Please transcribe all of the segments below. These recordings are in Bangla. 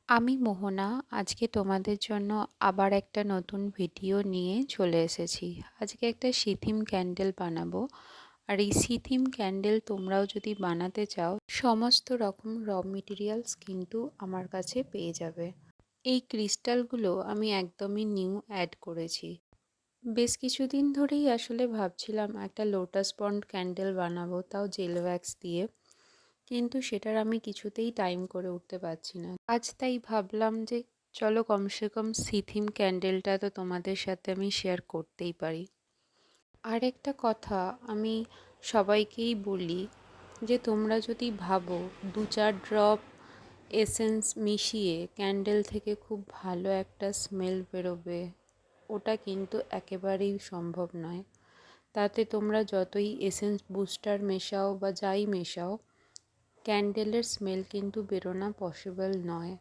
আমি মোহনা আজকে তোমাদের জন্য আবার একটা নতুন ভিডিও নিয়ে চলে এসেছি। আজকে একটা সিথিম ক্যান্ডেল বানাবো। আর এই সিথিম ক্যান্ডেল তোমরাও যদি বানাতে চাও, সমস্ত রকম র মেটেরিয়ালস কিন্তু আমার কাছে পেয়ে যাবে। এই ক্রিস্টালগুলো আমি একদমই নিউ অ্যাড করেছি। বেশ কিছুদিন ধরেই আসলে ভাবছিলাম একটা লোটাস পন্ড ক্যান্ডেল বানাবো, তাও জেল ওয়্যাক্স দিয়ে, কিন্তু সেটার আমি কিছুতেই টাইম করে উঠতে পারছি না। আজ তাই ভাবলাম যে চলো কমসে কম সিথিম ক্যান্ডেলটা তো তোমাদের সাথে আমি শেয়ার করতেই পারি। আর একটা কথা আমি সবাইকেই বলি, যে তোমরা যদি ভাবো 2-4 ড্রপ এসেন্স মিশিয়ে ক্যান্ডেল থেকে খুব ভালো একটা স্মেল বেরোবে, ওটা কিন্তু একেবারেই সম্ভব নয়। তাতে তোমরা যতই এসেন্স বুস্টার মেশাও বা যাই মেশাও, ক্যান্ডেলের স্মেল কিন্তু বেরোনো পসিবল নয়।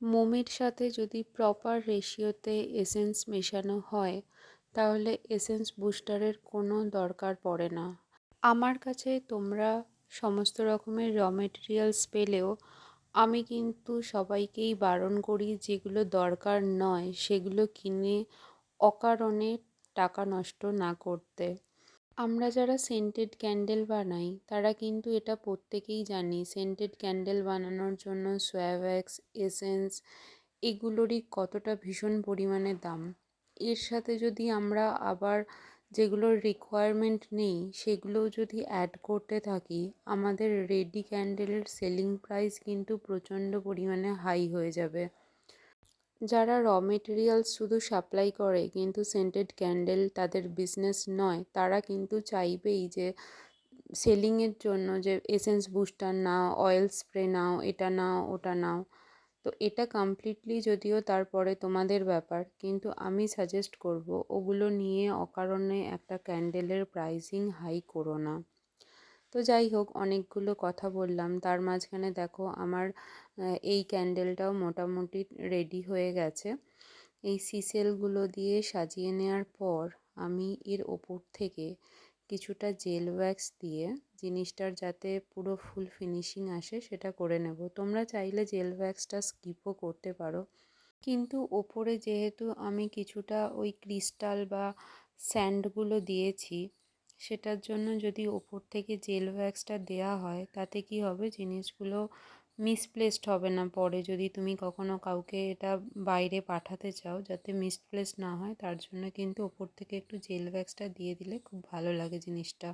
মোমের সাথে যদি প্রপার রেশিওতে এসেন্স মেশানো হয়, তাহলে এসেন্স বুস্টারের কোনো দরকার পড়ে না। আমার কাছে তোমরা সমস্ত রকমের র মেটেরিয়ালস পেলেও আমি কিন্তু সবাইকেই বারণ করি যেগুলো দরকার নয় সেগুলো কিনে অকারণে টাকা নষ্ট না করতে। আমরা যারা সেন্টেড ক্যান্ডেল বানাই তারা কিন্তু এটা প্রত্যেকেই জানি, সেন্টেড ক্যান্ডেল বানানোর জন্য সোয়াভ্যাক্স, এসেন্স এগুলোরই কতটা ভীষণ পরিমাণে দাম। এর সাথে যদি আমরা আবার যেগুলোর রিকোয়ারমেন্ট নেই সেগুলোও যদি অ্যাড করতে থাকি, আমাদের রেডি ক্যান্ডেলের সেলিং প্রাইস কিন্তু প্রচণ্ড পরিমাণে হাই হয়ে যাবে। যারা র মেটেরিয়ালস শুধু সাপ্লাই করে কিন্তু সেন্টেড ক্যান্ডেল তাদের বিজনেস নয়, তারা কিন্তু চাইবেই যে সেলিংয়ের জন্য যে এসেন্স বুস্টার নাও, অয়েল স্প্রে নাও, এটা নাও, ওটা নাও। তো এটা কমপ্লিটলি যদিও তারপরে তোমাদের ব্যাপার, কিন্তু আমি সাজেস্ট করব ওগুলো নিয়ে অকারণে একটা ক্যান্ডেলের প্রাইসিং হাই করো না। তো যাই হোক, অনেকগুলো কথা বললাম, তার মাঝখানে দেখো আমার এই ক্যান্ডেলটাও মোটামুটি রেডি হয়ে গেছে। এই সিসেলগুলো দিয়ে সাজিয়ে নেওয়ার পর আমি এর ওপর থেকে কিছুটা জেল ওয়্যাক্স দিয়ে জিনিসটার যাতে পুরো ফুল ফিনিশিং আসে সেটা করে নেব। তোমরা চাইলে জেল ওয়্যাক্সটা স্কিপও করতে পারো, কিন্তু ওপরে যেহেতু আমি কিছুটা ওই ক্রিস্টাল বা স্যান্ডগুলো দিয়েছি, সেটার জন্য যদি ওপর থেকে জেল ওয়্যাক্সটা দেওয়া হয় তাতে কি হবে, জিনিসগুলো মিসপ্লেসড হবে না। পরে যদি তুমি কখনো কাউকে এটা বাইরে পাঠাতে চাও যাতে মিসপ্লেস না হয়, তার জন্য কিন্তু ওপর থেকে একটু জেল ওয়্যাক্সটা দিয়ে দিলে খুব ভালো লাগে জিনিসটা।